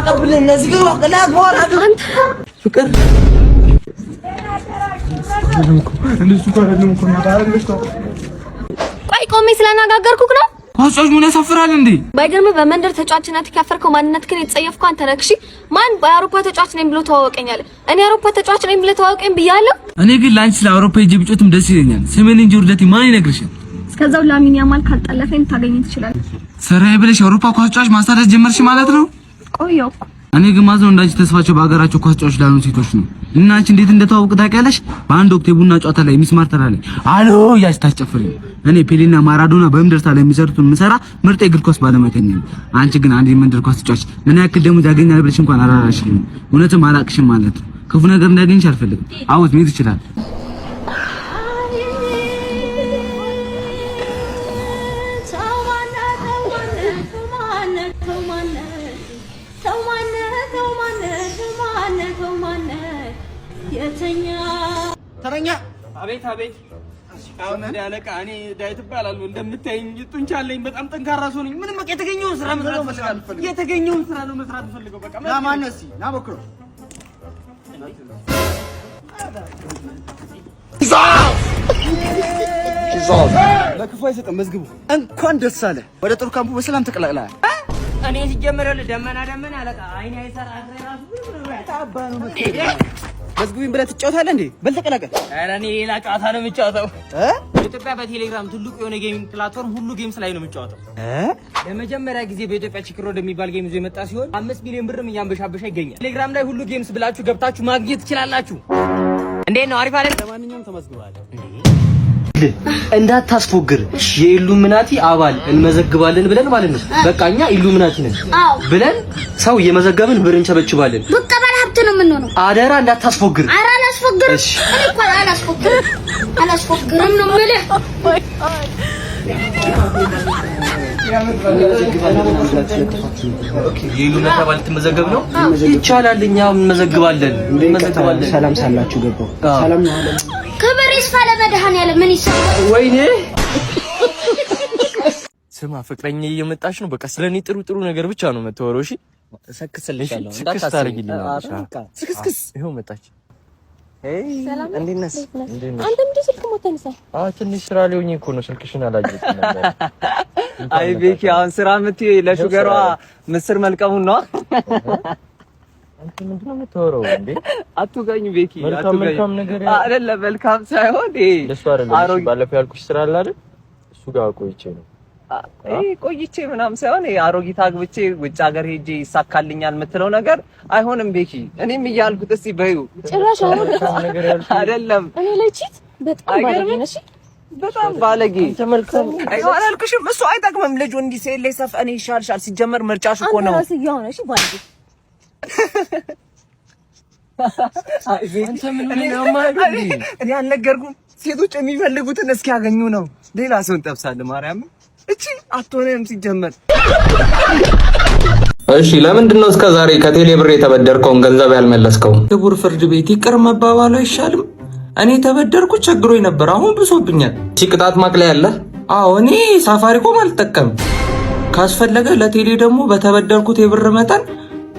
አቀብል እነዚህ ግን ወቀላ ጓራ አንተ ፍቅር እንደሱ ካረለም እኮ ነው ታረልሽ ቆይ ቆሜ ስለናጋገርኩክ ነው ኳሶች ምን ያሳፍራል እንዴ ባይገርም በመንደር ተጫዋችነት ያፈርከው ማንነትክን የተጸየፍከው አንተ ነህ እሺ ማን በአውሮፓ ተጫዋች ነኝ ብሎ ተዋወቀኛል እኔ አውሮፓ ተጫዋች ነኝ ብሎ ተዋወቀኝ ብያለሁ እኔ ግን ላንቺ ለአውሮፓ ሄጄ ብጮትም ደስ ይለኛል ስሜን እንጂ ውርደቴ ማን ይነግርሻል እስከዛው ላሚን ያማል ካልጠለፈኝ ታገኘኝ ትችላለህ ሰራይ ብለሽ አውሮፓ ኳስ ተጫዋች ማሳደስ ጀመርሽ ማለት ነው ቆየው እኔ ግን ማዘው እንዳንቺ ተስፋቸው በአገራቸው ኳስ ተጫዋች ላሉ ሴቶች ነው እና አንቺ እንዴት እንደተዋወቅ ታውቂያለሽ በአንድ ወቅት የቡና ጨዋታ ላይ ሚስማር ተራለኝ አሎ ያስ ታስጨፍሪኝ እኔ ፔሌና ማራዶና በመንደር ላይ የሚሰሩትን ምሰራ ምርጥ የእግር ኳስ ባለሙያተኛ አንቺ ግን አንድ የመንደር ኳስ ተጫዋች ምን ያክል ደሞዝ ያገኛል ብለሽ እንኳን አላራሽልኝ እውነትም አላቅሽም ማለት ነው ክፉ ነገር እንዳያገኝሽ አልፈልግም አውት ምን ይችላል ተረኛ አቤት አሁን እንደ አለቃ እኔ ዳዊት እባላለሁ እንደምታየኝ ጡንቻለኝ በጣም ጠንካራ ሰው ነኝ ምንም በቃ የተገኘውን ስራ መስራት ፈልጋለሁ የተገኘውን ስራ ነው መስራት ፈልገው በቃ ና ማነሲ ና ሞክሮ ለክፉ አይሰጥም መዝግቡ እንኳን ደስ አለ ወደ ጥሩ ካምፑ በሰላም ተቀላቅለሃል እኔ ሲጀመር ደመና አለቃ አይኔ አይሰራ አትራሱ ታባ ነው መዝግቡኝ ብለህ ትጫወታለህ እንዴ በል ተቀላቀል ኧረ እኔ ሌላ ጨዋታ ነው የምጫወተው በኢትዮጵያ በቴሌግራም ትልቁ የሆነ ጌሚንግ ፕላትፎርም ሁሉ ጌምስ ላይ ነው የምጫወተው ለመጀመሪያ ጊዜ በኢትዮጵያ ቺክሮድ የሚባል ጌም ይዞ የመጣ ሲሆን 5 ሚሊዮን ብርም እያንበሻበሻ ይገኛል ቴሌግራም ላይ ሁሉ ጌምስ ብላችሁ ገብታችሁ ማግኘት ትችላላችሁ እንዴት ነው አሪፍ አይደል ለማንኛውም ተመዝግባለህ እንዳታስፎግር የኢሉሚናቲ አባል እንመዘግባለን ብለን ማለት ነው በቃኛ ኢሉሚናቲ ነን ብለን ሰው እየመዘገብን ብር እንቸበችባለን በቃ ባለሀብት ነው የምንሆነው አደራ እንዳታስፎግር ኧረ አላስፎግርም እኔ እኮ አላስፎግርም ነው የምልህ የኢሉሚናቲ አባል ትመዘገብ ነው ይቻላል እኛ እንመዘግባለን ሰላም ሳላችሁ ገባው ሰላም ነው አለ ከበሬስ ፋለ መድኃኒዓለም ምን ይሰማል ወይኔ ስማ ፍቅረኛ እየመጣች ነው በቃ ስለኔ ጥሩ ነገር ብቻ ነው የምትወረው እሺ ሰክስልሻለሁ ስክስክስ ይሄው መጣች ሰላም እንዴት ነሽ አንተ ምን ስልክ ሞተንሳ ትንሽ ስራ ሊሆኝ እኮ ነው ስልክሽን አላየሁትም ነበር አይ ቤኪ አሁን ስራ የምትይ ለሹገሯ ምስር መልቀሙን ነው አንተ ምንድነው የምትወረው እንዴ አትጋኝ ቤኪ መልካም ነገር አይደለም መልካም ሳይሆን ለሱ አይደለም ባለፈው ያልኩሽ ስራ አለ አይደል እሱ ጋር ቆይቼ ነው ቆይቼ ምናምን ሳይሆን አሮጊት አግብቼ ውጭ ሀገር ሄጄ ይሳካልኛል የምትለው ነገር አይሆንም ቤኪ እኔም እያልኩት እስቲ በዩ ጭራሽ ነገር አይደለም እኔ ላይ ቺት በጣም ባለጌ ነሽ በጣም ባለጌ ተመልከም አላልኩሽም እሱ አይጠቅምም ልጅ እንዲህ ሴት ላይ ሰፍ እኔ ይሻልሻል ሲጀመር ምርጫሽ እኮ ነው አንተ ያው ነሽ ባለጌ አንተ ምን እኔ አልነገርኩም ሴቶች የሚፈልጉትን እስኪያገኙ ነው ሌላ ሰው እንጠብሳለን ማርያም እቺ አትሆነም ሲጀመር እሺ ለምንድን ነው እስከ ዛሬ ከቴሌ ብር የተበደርከውን ገንዘብ ያልመለስከው ክቡር ፍርድ ቤት ይቅር መባባሉ አይሻልም እኔ ተበደርኩ ቸግሮኝ ነበር አሁን ብሶብኛል እቺ ቅጣት ማቅለያ አለ አዎ እኔ ሳፋሪኮም አልጠቀም ካስፈለገ ለቴሌ ደግሞ በተበደርኩት የብር መጠን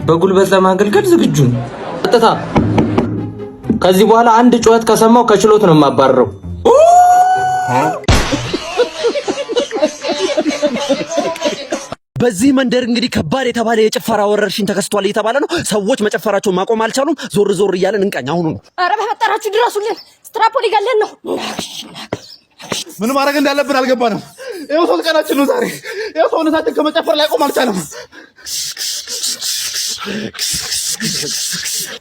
በጉልበት ለማገልገል ዝግጁ ነኝ ቀጥታ ከዚህ በኋላ አንድ ጩኸት ከሰማው ከችሎት ነው የማባረረው በዚህ መንደር እንግዲህ ከባድ የተባለ የጭፈራ ወረርሽኝ ተከስቷል እየተባለ ነው ሰዎች መጨፈራቸውን ማቆም አልቻሉም ዞር እያለን እንቀኝ አሁን ነው ኧረ በፈጠራችሁ ድረሱልን ስትራፖሊ ገለን ነው ምን ማድረግ እንዳለብን አልገባንም ይኸው ሶስት ቀናችን ነው ዛሬ ይኸው ሰውነታችን ከመጨፈር ላይ ቆም አልቻለም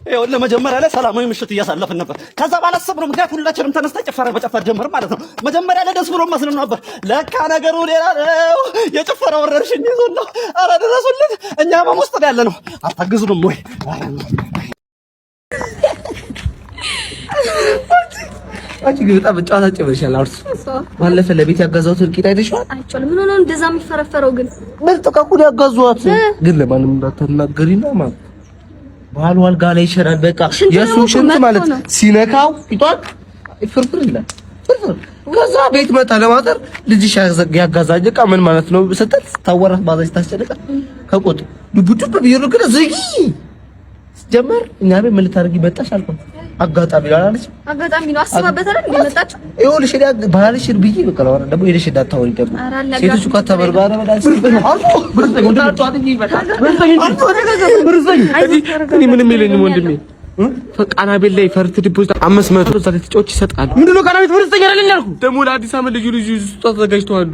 ይኸው ለመጀመሪያ ላይ ሰላማዊ ምሽት እያሳለፍን ነበር ከዛ ባላሰብነው ምክንያት ሁላችንም ተነስተን ጭፈራ መጨፈር ጀመር ማለት ነው መጀመሪያ ላይ ደስ ብሎ መስሎን ነበር ለካ ነገሩ ሌላ ነው የጭፈራ ወረርሽኝ ይዞን ነው ኧረ ድረሱልን እኛ በውስጥ ያለ ነው አታግዙንም ወይ አንቺ ግን በጣም ጨዋታ ጨበሻል አርሱ ባለፈ ለቤት ያጋዛሁት እልቂት አይተሽዋል አይቻልም ምን ሆነ እንደዛ የሚፈረፈረው ግን መልጠቃኩን ያጋዟት ግን ለማንም እንዳትናገሪና ማለት ባል ዋልጋ ላይ ይሸራል በቃ የሱ ሽንት ማለት ሲነካው ፊቷን ፍርፍር ይላል ከዛ ቤት መጣ ለማጠር ልጅሽ ያጋዛኝ ዕቃ ምን ማለት ነው ስትል ታወራት ባዛች ታስጨነቀ ከቆጥ ዱብዱብ ቢሮ ግን ዝጊ ጀመር እኛ ቤት ምን ልታደርጊ መጣሽ አልኳት። አጋጣሚ አላለች። አጋጣሚ ነው አስባበት አይደል እንደመጣችሁ ይኸውልሽ ባልሽ ብዬ በቃ ነው ደግሞ ሄደሽ እንዳታወሪ ደግሞ ሴቶቹ ከተበርባረ በዳስ እኔ ምንም የለኝም ወንድሜ። ፈቃና ቤት ላይ ፈርት ዲፖዚት 500 ዛሬ ተጫዎች ይሰጣሉ። ምንድነው ቃና ቤት ፍርስተኛ አይደል ያልኩ? ደግሞ ለአዲስ አመት ልዩ ስጦታ ተዘጋጅተዋል።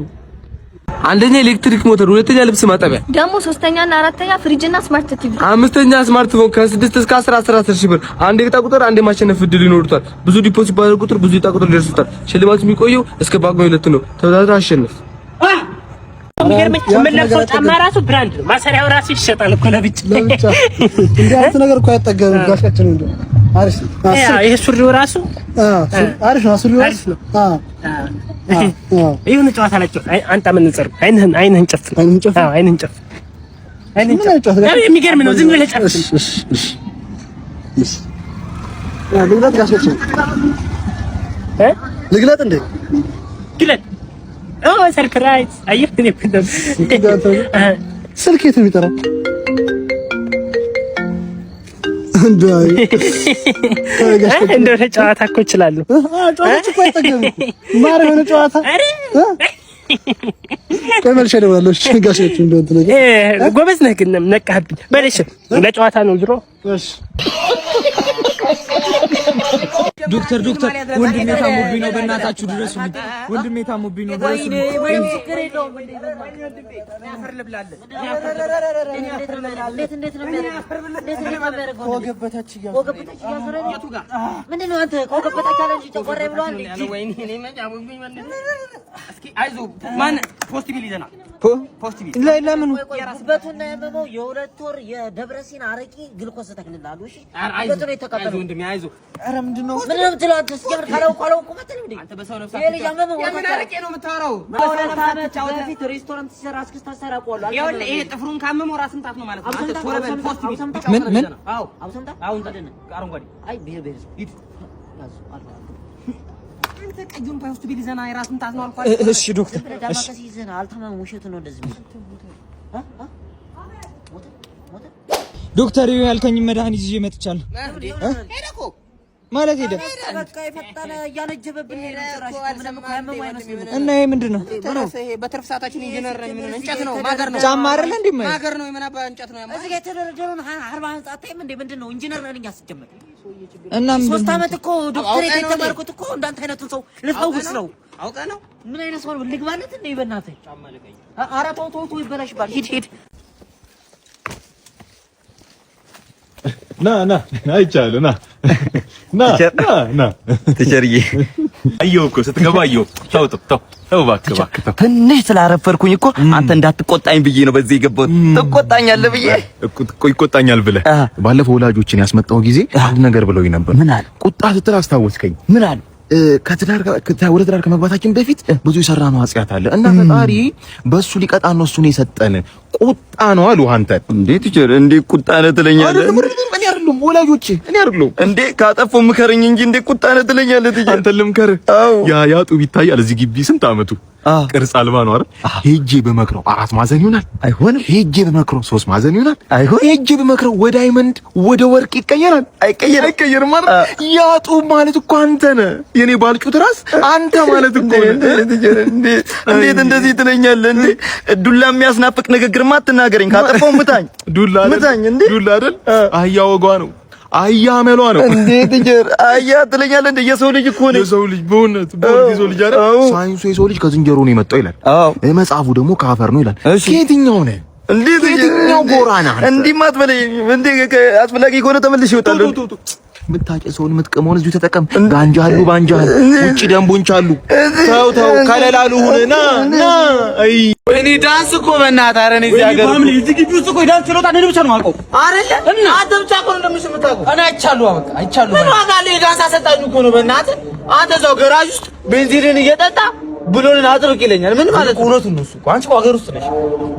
አንደኛ ኤሌክትሪክ ሞተር፣ ሁለተኛ ልብስ ማጠቢያ፣ ደግሞ ሶስተኛ እና አራተኛ ፍሪጅ እና ስማርት ቲቪ፣ አምስተኛ ስማርትፎን ከ6 እስከ 10 ሺህ ብር። አንድ ዕጣ ቁጥር አንድ ማሸነፍ እድል ይኖሩታል። ብዙ ዲፖዚት ባደረጉ ቁጥር ብዙ ዕጣ ቁጥር ይደርሱታል። ሽልማቱ የሚቆየው እስከ ጳጉሜ 2 ነው። ተወዳድረህ አሸንፍ። የምንለብሰው ጫማ ራሱ ብራንድ ነው። ማሰሪያው ራሱ ይሸጣል እኮ ለብቻ እንዴ አንተ ነገር እኮ አይጠገብም። ጋሻችን እንዴ አሪፍ ነው። ይሄ ሱሪው ራሱ አሪፍ ነው። ሱሪው አሪፍ ነው። ይሁን ጨዋታ ናቸው። አንተ ምን እንጸር አይንህን ጨፍን። አይንህን ጨፍን። የሚገርም ነው። ዝም ብለህ ጨፍን። እሺ ልግለጥ ጋሻችን ልግለጥ እንዴ ግለጥ። ሰርፕራይዝ አየህ እኔ ስልክ የት ነው የሚጠራው? እንደው ጨዋታ እኮ እችላለሁ። ጨዋታ እኮ አይጠገብም። ማር የሆነ ጨዋታ ከመልሼ እደውላለሁ። እሺ ጋሻችን እንደው እንትን ነገር ጎበዝ ነህ ግን ነቃህብኝ። በለሽ ለጨዋታ ነው ድሮ። እሺ ዶክተር ወንድሜ ታሞብኝ ነው፣ በእናታችሁ ድረሱልኝ። ወንድሜ ታሞብኝ ነው፣ ድረሱልኝ። ምንም ችግር የለውም። የሁለት ወር የደብረ ሲና አረቂ ግልኮስ ተክልላሉ። እሺ አይዞህ ወንድሜ አይዞህ። ኧረ ምንድን ነው የምትለው አንተ? እስኪያምር ካላውቁ መተልም እንዴ አንተ በሰው ነፍስ የምን አረቄ ነው የምታወራው? በሁለት ዓመት በፊት ሬስቶራንት ሲሰራ እስክስታ ሰራ ቆሏል። ይኸውልህ ይሄ ጥፍሩን ካመመው ራስ ምታት ነው ማለት ነው። አንተ ቶረበል ፖስት ምን አዎ አብሰምታ አሁን ታደነ አረንጓዴ አይ ብሄር ሂድ አንተ ቀዩን ፖስት ቢል ዘና የራስ ምታት ነው አልኳት። እሺ ዶክተር ዳማከሲ ይዘና አልተማም ውሸት ነው እንደዚህ ዶክተር ያልከኝ መድኃኒት ይዤ መጥቻለሁ። ሄደኮ ማለት ሄደ በቃ የፈጠነ እያነጀበብን ነው ጭራሽ ምንም ካመመው አይመስልም። እና ይሄ ምንድነው? በትርፍ ሰዓታችን ኢንጂነር ነን። ምን እንጨት ነው ማገር ነው ጫማ አይደለ እንዴ? ማገር ነው የምን አባ እንጨት ነው ያማ እዚህ ጋር የተደረደረውን 40 ህንጻ አታይም እንዴ? ምንድነው ኢንጂነር ነን እኛ ሲጀመር እና ምን 3 ዓመት እኮ ዶክተሬት የተማርኩት እኮ እንዳንተ አይነቱን ሰው ልፈውስ ነው። አውቀህ ነው? ምን አይነት ሰው ነው? ልግባለት እንዴ በእናትህ? ጫማ ለቀይ ኧረ ተው ይበላሽባል። ሂድ ና አይቻለሁ። ና ተቸርዬ አየሁ እኮ ስትገባ አየሁ። ተው እባክህ ትንሽ ስላረፈርኩኝ እኮ አንተ እንዳትቆጣኝ ብዬ ነው በዚህ የገባሁት። ትቆጣኛለህ ብዬ ይቆጣኛል ብለህ ባለፈው ወላጆችን ያስመጣው ጊዜ አንድ ነገር ብለውኝ ነበር። ምን አለ? ቁጣ ስትል አስታወስከኝ። ምን አለ? ወደ ትዳር ከመግባታችን በፊት ብዙ የሰራነው ኃጢአት አለ እና ፈጣሪ በሱ ሊቀጣን ነው እሱን የሰጠን። ቁጣ ነው አሉ። አንተ እንዴት ቲቸር እንዴ ቁጣ ነው ትለኛለህ? እኔ አይደለም ወላጆቼ እኔ አይደለም እንዴ ካጠፋው ምከረኝ እንጂ እንዴ ቁጣ ነው ትለኛለህ? ቲቸር አንተ ልምከርህ። ያ ጡብ ይታያል እዚህ ግቢ ስንት አመቱ ቅርጽ አልባ ነው አይደል? ሄጄ በመክረው 4 ማዕዘን ይሆናል። አይሆንም። ሄጄ በመክረው 3 ማዕዘን ይሆናል። አይሆንም። ሄጄ በመክረው ወደ ዳይመንድ ወደ ወርቅ ይቀየራል። አይቀየርም ማለት ያ ጡብ ማለት እኮ አንተ ነህ። የኔ ባልጩት ራስ አንተ ማለት እኮ እንዴት እንደዚህ ትለኛለህ? እንዴ ዱላ የሚያስናፍቅ ንግግርማ አትናገረኝ። ካጠፋው ምታኝ። ዱላ አይደል? አህያ ወጓ ነው። አህያ መሏ ነው። እንዴት ቲቸር አህያ ትለኛለህ? እንደ የሰው ልጅ እኮ ነው። የሰው ልጅ በእውነት የሰው ልጅ አይደል? ሳይንሱ የሰው ልጅ ከዝንጀሮ ነው የመጣው ይላል። መጽሐፉ ደግሞ ከአፈር ነው ይላል። ከየትኛው ነህ? እንዴት የትኛው ጎራ ነህ? እንዲህ ማትበለኝ እንዴ አስፈላጊ ከሆነ ተመልሼ እወጣለሁ። የምታጨሰውን የምትቀመውን እዚሁ ተጠቀም። ባንጃሉ ውጪ ደንቦች አሉ። ተው ከለላሉ ሁነና ና አይ እኔ ዳንስ እኮ በእናትህ ኧረ እኔ እዚህ ሀገር ፋሚሊ እዚህ ግቢ ውስጥ እኮ ዳንስ ችሎታ እኔ ብቻ ነው የማውቀው አይደለ? እና አንተ ብቻ እኮ ነው እንደምትመጣው። እኔ አይቻለሁ በቃ አይቻለሁ። ምን ዋጋ አለው? የዳንስ አሰልጣኝ እኮ ነው በእናትህ። አንተ እዛው ገራጅ ውስጥ ቤንዚልን እየጠጣ ብሎንን አጥርቅ ይለኛል። ምን ማለት ነው? እውነቱን ነው እሱ እኮ። አንቺ እኮ ሀገር ውስጥ ነሽ።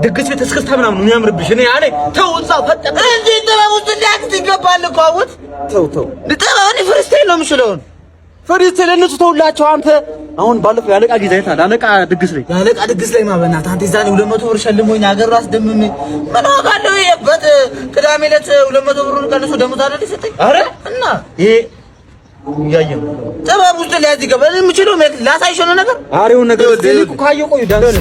ድግስ ቤት እስክስታ ምናምን ነው የሚያምርብሽ። እኔ ያኔ ተው እዛው ፈጠቀ እንጂ ጥበብ ውስጥ እንዲያክት ይገባል እኮ አውት ተው ጥበብ እኔ ፍሪስታይል ነው የምችለው። ፍሪስታይል እነሱ ተውላቸው። አንተ አሁን ባለፈው ያለቃ ጊዜ አይታል። አለቃ ድግስ ላይ ማበናት አንተ ዛሬ 200 ብር ሸልሞኝ አገር ራስ ደምሜ ምን ዋጋለው? የበት ቅዳሜ ዕለት 200 ብሩን ቀንሶ ደሞዝ አይደል ይሰጠኝ? አረ እና ይሄ ያየው ጥበብ ውስጥ ላይ ያዚህ ገበል የምችለው ላሳይሽ ነው ነገር አሪውን ነገር ልኩ ካየው ቆይ ዳንስ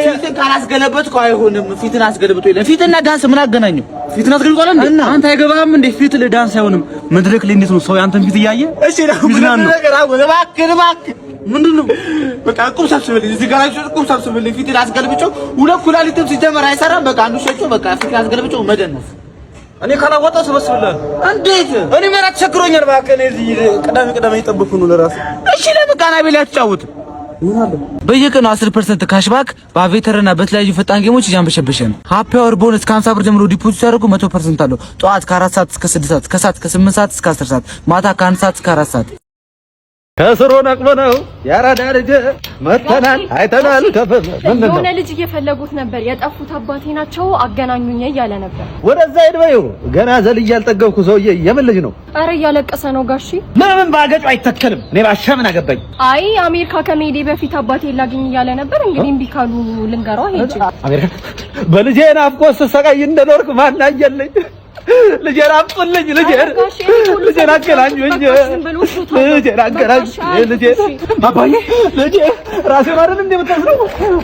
ፊትን ካላስገለበጥኩ አይሆንም። ፊትን አስገለብጦ ይላል። ፊትና ዳንስ ምን አገናኘው? ፊትን አስገልጧል እንዴ? አንተ አይገባም እንዴ? ፊት ለዳንስ አይሆንም። መድረክ ላይ እንዴት ነው ሰው ያንተን ፊት እያየ? እሺ ነው ነገር አሁን እባክህ ምንድነው? በቃ ቁም ሰብስብልኝ፣ እዚህ ጋር ቁም ሰብስብልኝ። ፊትን አስገልብጨው ሁለት ኩላሊትም ሲጀመር አይሰራም። በቃ አንዱ ሸጮ በቃ ፊትን አስገልብጨው መደነስ እኔ ካላወጣው ሰበስብልሃል። እንዴት? እኔ መራት ቸግሮኛል። እባክህ እኔ እዚህ ቅዳሜ እየጠበኩ ነው ለራሱ። እሺ ለምቃና ቤላ ተጫወት ምን አለ? በየቀኑ 10% ካሽባክ በአቬተርና በተለያዩ ፈጣን ጌሞች እያንበሸበሸ ነው። ሃፒ አወር ቦነስ ከ50 ብር ጀምሮ ዲፖዚት ያደርጉ 100% አለው። ጠዋት ከ4 ሰዓት እስከ 6 ሰዓት፣ ከሰዓት ከ8 ሰዓት እስከ 10 ሰዓት፣ ማታ ከ1 ሰዓት እስከ 4 ሰዓት። ከስሮ ነቅሎ ነው ያራዳ ልጅ መተናል አይተናል። የሆነ ልጅ እየፈለጉት ነበር። የጠፉት አባቴ ናቸው አገናኙኝ እያለ ነበር። ወደዛ ሄድ በይው። ገና ዘልዬ ያልጠገብኩ ሰውዬ የምን ልጅ ነው? አረ እያለቀሰ ነው ጋሺ። ለምን ባገጩ አይተከልም? እኔ ባሻ ምን አገባኝ? አይ አሜሪካ ከመሄዴ በፊት አባቴ ላግኝ እያለ ነበር። እንግዲህ እምቢ ካሉ ልንገረው ሄጂ። አሜሪካ በልጄ ናፍቆት ስሰቃይ እንደኖርኩ ማን አየልኝ? ልጄን አምጡልኝ። ልጄን አገናኙኝ። ልጄን አገናኙኝ። አባዬ ልጄ ራሴ ማረን እንደምታስረው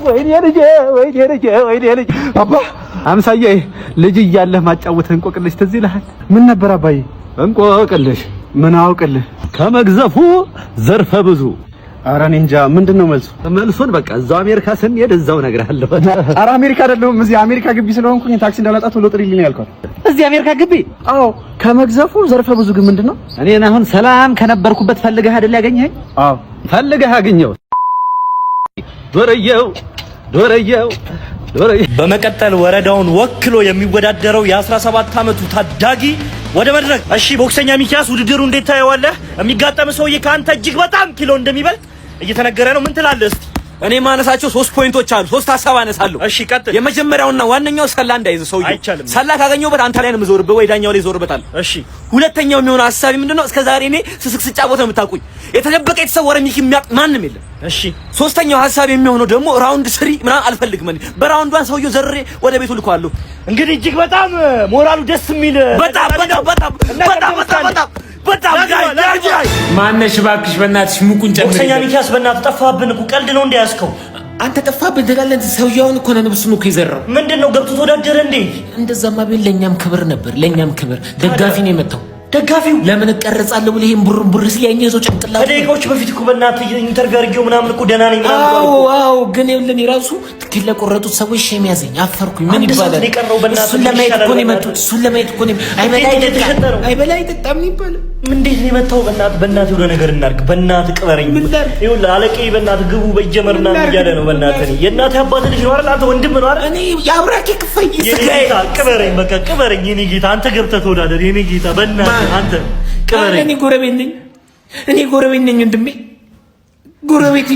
ወይኔ ልጄ አባ አምሳዬ ልጅ እያለህ ማጫወትህ እንቆቅልሽ ትዝ ይልሃል? ምን ነበር አባዬ? እንቆቅልሽ ምን አውቅልህ ከመግዘፉ ዘርፈ ብዙ። ኧረ እኔ እንጃ ምንድነው መልሱ? መልሱን በቃ እዛው አሜሪካ ስንሄድ እዛው እነግርሃለሁ። ኧረ አሜሪካ አይደለሁም እዚህ አሜሪካ ግቢ ስለሆንኩኝ ታክሲ እንዳላጣ ቶሎ ጥሪልኝ ያልኳት። እዚህ አሜሪካ ግቢ? አዎ። ከመግዘፉ ዘርፈ ብዙ ግን ምንድነው? እኔን አሁን ሰላም ከነበርኩበት ፈልገህ አይደል ያገኘኸኝ? አዎ ፈልገህ አገኘው። ዶረየው በመቀጠል ወረዳውን ወክሎ የሚወዳደረው የ17 ዓመቱ ታዳጊ ወደ መድረክ። እሺ ቦክሰኛ ሚኪያስ ውድድሩ እንዴት ታየዋለህ? የሚጋጠም ሰውዬ ከአንተ እጅግ በጣም ኪሎ እንደሚበልጥ እየተነገረ ነው። ምን ትላለህ እስቲ? እኔ ማነሳቸው 3 ፖይንቶች አሉ። 3 ሀሳብ አነሳለሁ። እሺ ቀጥል። የመጀመሪያውና ዋነኛው ሰላ እንዳይዝ ሰውዬው ሰላ ካገኘውበት አንተ ላይ ነው የምዞርብህ ወይ ዳኛው ላይ ይዞርበታል። እሺ ሁለተኛው የሚሆነው ሀሳቢ ምንድነው? እስከዛሬ እኔ ስስቅ ስጫወት ነው የምታውቁኝ። የተደበቀ የተሰወረ ሚኪ የሚያውቅ ማንም የለም። እሺ ሶስተኛው ሀሳብ የሚሆነው ደግሞ ራውንድ 3 ምናምን አልፈልግም። እኔ በራውንዷን ሰውዬው ዘርሬ ወደ ቤቱ ልኳለሁ። እንግዲህ እጅግ በጣም ሞራሉ ደስ የሚል በጣም ማነሽ እባክሽ በእናትሽ ሙቁን ጨምሪ። ቦክሰኛ ሚኪያስ በእናትህ ጠፋብን እኮ ቀልድ ነው እንደ ያዝከው አንተ ጠፋብን ትላለህ። ሰውዬውን እኮ ነው ንብስ ነው የዘራው። ምንድነው ገብቶ ተወዳደረ እንዴ? እንደዛማ ቢል ለኛም ክብር ነበር። ለኛም ክብር ደጋፊ ነው የመጣው። ደጋፊው ለምን እቀረጻለሁ ብለህ ይሄን ቡር ሲል ያኛው ሰው ጭንቅላት ከደቂቃዎች በፊት እኮ በእናትህ ኢንተርቪው አድርጌው ምናምን እኮ ደህና ነኝ ምናምን ነው። አዎ ግን ይኸውልህ እኔ ራሱ ትክክል ለቆረጡት ሰዎች ሼም ያዘኝ። አፈርኩኝ። ምን ይባላል? እሱን ለማየት እኮ ነው የመጡት። እሱን ለማየት እኮ ነው አይበላይ ጠጣም ይባላል። እንዴት ነው የመጣው? በእናትህ ወደ ነገር እናድርግ። በእናትህ ቅበረኝ። ይኸውልህ አለቀኝ። በእናትህ ግቡ በጀመርና እያለ ነው። በእናትህ የእናትህ አባት ልጅ ነው አይደል? አንተ ወንድም ነው አይደል? እኔ የአብራኬ ክፈይ ጌታ ቅበረኝ። በቃ ቅበረኝ የኔ ጌታ። አንተ ገብተህ ተወዳደር የኔ ጌታ። በእናትህ አንተ ቅበረኝ። እኔ ጎረቤት ነኝ ወንድሜ ጎረቤት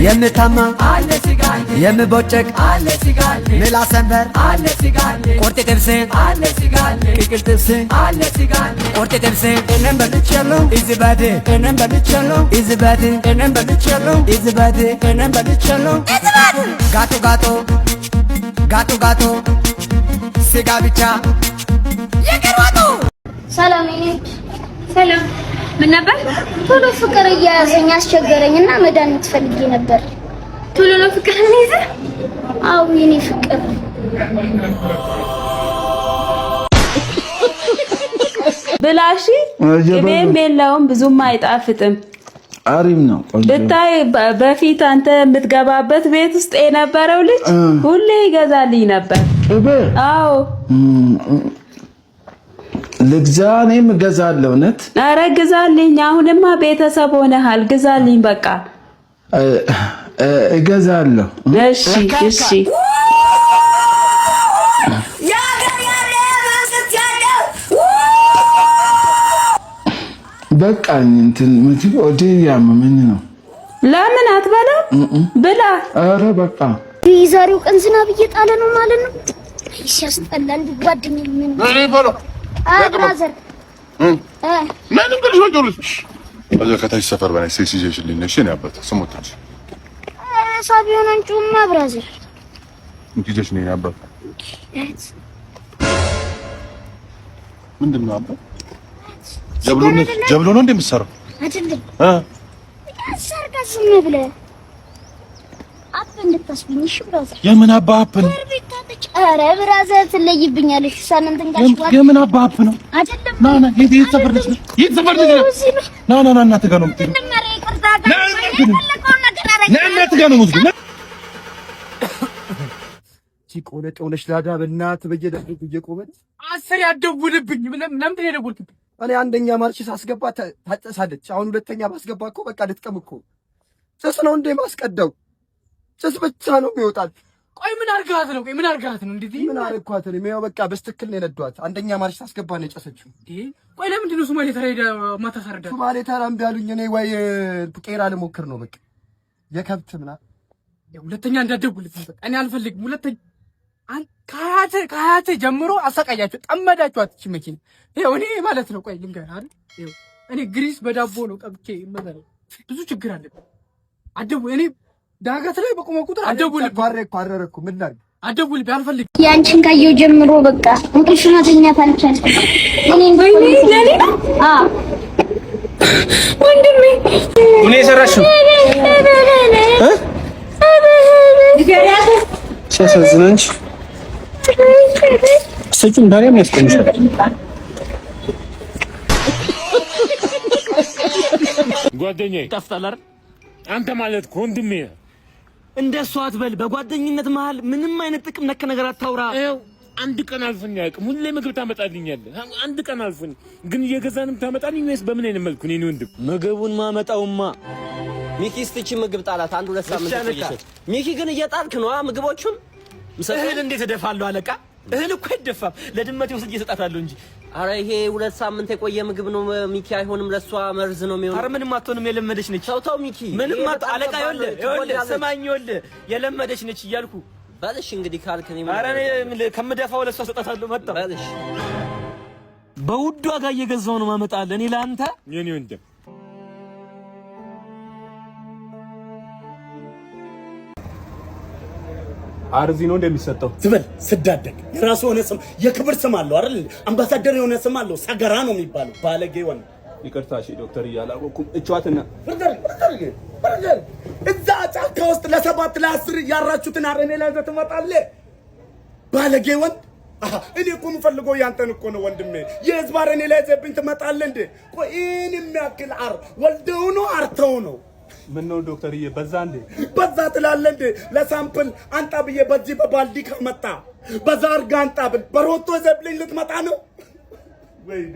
የምታማ የምቦጨቅ ምላሰንበር ቆርጥ ጥብስ ቅቅል ጥብስ ቆርጥ ጥብስ እኔም በልቻለሁ ኢዝባድ እኔም በልቻለሁ ኢዝባድ እኔም በልቻለሁ ኢዝባድ እኔም በልቻለሁ ጋቶ ስጋ ብቻ የቀርዋጡ ሰላም ምን ነበር? ቶሎ ፍቅር እያያዘኝ አስቸገረኝና መድኃኒት ፈልጌ ነበር። ቶሎ ነው ፍቅር እንይዘ? አዎ የኔ ፍቅር። ብላሺ ቅቤም የለውም ብዙም አይጣፍጥም። አሪም ነው። ብታይ በፊት አንተ የምትገባበት ቤት ውስጥ የነበረው ልጅ ሁሌ ይገዛልኝ ነበር። አዎ ልግዛ፣ እኔም እገዛለሁ። እውነት? ኧረ ግዛልኝ። አሁንማ ቤተሰብ ሆነሃል። ግዛልኝ በቃ። እገዛለሁ። እሺ እሺ። በቃ እንትን ምግብ ወደ ያመመኝ ነው። ለምን አትበላም? ብላ። ኧረ በቃ የዛሬው ቀን ዝናብ እየጣለ ነው ማለት ነው። ሲያስጠላ እንደ ጓደኛዬ ምን ብራዘር ምን እንግሊዝ ወጆልሽ አዛ ከታች ሰፈር በላይ ሴክሲጄሽን ልነሽ ነው ያበት ስሞታች ሳቢዮን አንጩማ ብራዘር እንግሊዝ ነው ያበት ምንድነው አባ ጀብሎ ነው እንደምትሰራው አይደለም ሰርጋስ ምን ብለህ አፕ እንድታስብኝሽ ብራዘር የምን አባ አፕ ነው ኧረ ብራዘር ትለይብኛለሽ ሳንንትን ጋር የምን አባ አፕ ነው አይደለም ና የት ሰፈር ልጅ ና እናት ጋር ነው የምትሄጂው ና እናት ጋር ነው የምትሄጂው ቆለጭ ሆነሽ ላዳ በእናት በየደረቁ እየቆመች አስር ያደውልብኝ ለምን የደወልክብኝ? እኔ አንደኛ ማርሽ ሳስገባ ታጨሳለች። አሁን ሁለተኛ ባስገባ እኮ በቃ ልትቀም እኮ ጭስ ነው እንዴ ማስቀደው? ጭስ ብቻ ነው የሚወጣት። ቆይ ምን አርጋት ነው? ምን አርጋት ነው? እንዴ ምን አርኳት ነው? የሚያው በቃ በስትክክል ነው የነዷት። አንደኛ ማርሽ ሳስገባ ነው የጨሰችው። ቆይ ለምንድን ነው ሶማሌ ተራ ሄዳ ማታሳረዳ? ሶማሌ ተራ እምቢ አሉኝ። እኔ ወይ ቄራ ልሞክር ነው በቃ የከብት ምናምን። ሁለተኛ እንዳትደውልብኝ በቃ እኔ አልፈልግም ሁለተኛ ከሀያት ጀምሮ አሰቃያችሁ ጠመዳችኋት። እቺ መኪና ይኸው እኔ ማለት ነው። ቆይ ልንገርህ አይደል ይኸው እኔ ግሪስ በዳቦ ነው ቀብቼ የምበላው። ብዙ ችግር አለብኝ። አትደውል። እኔ ዳገት ላይ በቆመ ቁጥር አትደውልብኝ። ፓረረኩ ምን ላድርግ? አትደውልብኝ አልፈልግም። ያንቺን ካየሁ ጀምሮ በቃ እንቅልፍ መተኛት አልቻልኩም። ወይኔ ለኔ ነው ወንድሜ ምን የሰራሽው ሲያሳዝነኝ ሰጭም ዳሪያም ያስቀምሻል። ጓደኛዬ ጠፍታል አይደል? አንተ ማለት ወንድሜ እንደሱ አትበል። በጓደኝነት መሀል ምንም አይነት ጥቅም ነክ ነገር አታውራ። ይኸው አንድ ቀን አልፎኝ አያውቅም። ሁሌ ምግብ ታመጣልኛለህ። አንድ ቀን አልፎኝ ግን እየገዛንም ታመጣልኝ ወይስ በምን አይነት መልኩ ነው? ወንድም ምግቡን ማመጣውማ ሚኪ ስትቺ ምግብ ጣላት። አንድ ሁለት ሳምንት ቆይሽ። ሚኪ ግን እየጣልክ ነው ምግቦቹን። እህል እንዴት እደፋለሁ አለቃ? እህል እኮ አይደፋም። ለድመት ወስጄ እሰጣታለሁ እንጂ። አረ ይሄ ሁለት ሳምንት የቆየ ምግብ ነው ሚኪ። አይሆንም፣ ለሷ መርዝ ነው የሚሆነው። አረ ምንም አትሆንም፣ የለመደች ነች። ተው ሚኪ፣ ምንም አለቃ። ይኸውልህ ስማኝ፣ ይኸውልህ የለመደች ነች እያልኩ በልሽ። እንግዲህ ካልክ እኔ አረ እኔ ከምደፋው ለሷ እሰጣታለሁ። መጣሁ በልሽ። በውድ ዋጋ እየገዛሁ ነው ማመጣልህ እኔ ለአንተ የኔ ወንድም። አርዚ ነው እንደሚሰጠው ትበል ስዳደግ የራሱ ሆነ ስም የክብር ስም አለው አይደል? አምባሳደር የሆነ ስም አለው። ሰገራ ነው የሚባለው። ባለጌ ወን ይቅርታ እሺ ዶክተር እያላወኩም እጫዋትና እዛ ጫካ ውስጥ ለሰባት ለአስር ያራችሁትን አረኔ ላይ ትመጣለህ። ባለጌ ወን እኔ እኮ የምፈልገው ያንተን እኮ ነው ወንድሜ። የህዝብ አረኔ ላይ ዘብኝ ትመጣለህ እንዴ? ቆይ ይህን የሚያክል አር ወልደው ነው አርተው ነው? ምን ነው ዶክተርዬ በዛ እንዴ? በዛ ትላለህ እንዴ? ለሳምፕል አንጣ ብዬ በዚህ በባልዲ ከመጣ በዛ አርጋ አንጣ ብል በሮቶ ዘብልኝ ልትመጣ ነው? ወይኔ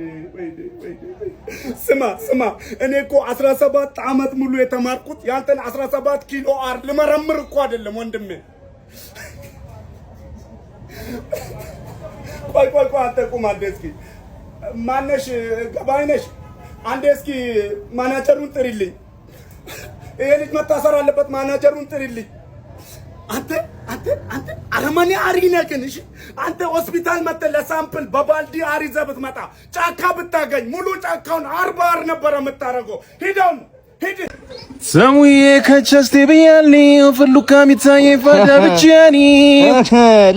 ስማ እኔ እኮ 17 ዓመት ሙሉ የተማርኩት ያንተን 17 ኪሎ አር ልመረምር እኮ አይደለም ወንድሜ። ቆይ አንተ ቁም አንዴ እስኪ። ማነሽ ገባይነሽ? አንዴ እስኪ ማናጀሩን ጥሪልኝ። ይሄ ልጅ መታሰር አለበት። ማናጀሩን ጥሪልኝ። አንተ አረመኔ አሪ ነህ ግን። እሺ አንተ ሆስፒታል መጥተህ ለሳምፕል በባልዲ አሪ ዘህ ብትመጣ ጫካ ብታገኝ ሙሉ ጫካውን 40 አር ነበረ የምታረገው። ሰሙዬ ከቸስቴ ብያለሁ ፍሉካ ሚታዬ ፈዳ ብቻኒ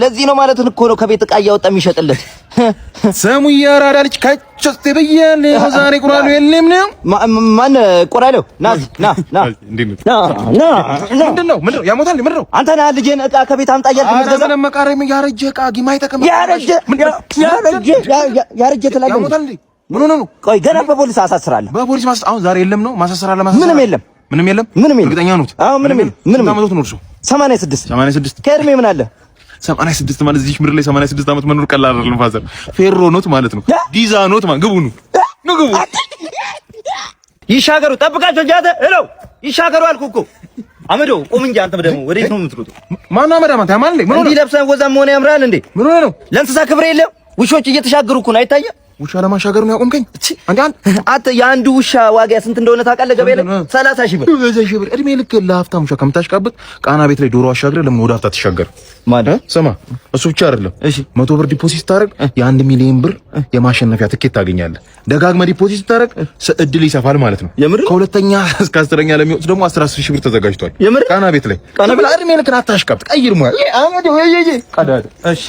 ለዚህ ነው ማለት እኮ ነው ከቤት ዕቃ እያወጣ የሚሸጥለት። ሰሙዬ አራዳ ልጅ ከቸስቴ ብያለሁ ዛሬ ቁራሌው የለም ነው። ማን ቁራሌው? ና ምንድነው ያሞታል? ምንድነው አንተ ነህ ልጄን ዕቃ ከቤት አምጣ እያልክ የምትገዛው? አይደለም መቃረም ያረጀ ዕቃ ጊማይ ተቀመጥ ያረጀ ትላለህ። ያሞታል እንዴ? ምን ሆነ ነው? ቆይ ገና በፖሊስ አሳስራለሁ። በፖሊስ አሁን ዛሬ የለም ነው ማሳሰራለ ምንም የለም። እርግጠኛ ነዎት? አዎ ምንም የለም። ምንም አመት ነው እርሱ 86 ከእድሜ ምን አለ 86 ማለት እዚህ ምድር ላይ 86 አመት መኖር ቀላል አይደለም። ፋዘር ፌሮ ኖት ማለት ነው። ዲዛ ኖት ማለት ግቡ ነው ግቡ። ይሻገሩ ጠብቃቸው ጃተ ሄሎ ይሻገሩ አልኩህ እኮ አመዶ ቁም እንጂ አንተ ደግሞ ወዴት ነው የምትሮጠው? ማን ነው አመዳማ ታማል ምን ሆነ? ለብሰን ወዛም መሆን ያምራል እንዴ? ምን ሆነ ነው? ለእንስሳ ክብር የለም። ውሾች እየተሻገሩ እኮ ነው አይታየም? ውሻ ለማሻገር ነው ያቆምከኝ? አንተ የአንዱ ውሻ ዋጋ ስንት እንደሆነ ታውቃለህ? ገበያ ላይ 30 ሺህ ብር። 30 ሺህ ብር እድሜ ልክ ለሀብታም ውሻ ከምታሽቃበት ቃና ቤት ላይ ዶሮ አሻግረህ ለምን ወደ ሀብታ ትሻገር? ማለት ስማ፣ እሱ ብቻ አይደለም። እሺ 100 ብር ዲፖዚት ታደርግ የ1 ሚሊዮን ብር የማሸነፊያ ትኬት ታገኛለህ። ደጋግመህ ዲፖዚት ታደርግ እድል ይሰፋል ማለት ነው። ከሁለተኛ እስከ 10ኛ ለሚወጡ ደግሞ 10 ሺህ ብር ተዘጋጅቷል ቃና ቤት ላይ። ቃና ቤት እድሜ ልክ አታሽቃብጥ። ቀይር ሙያ። እሺ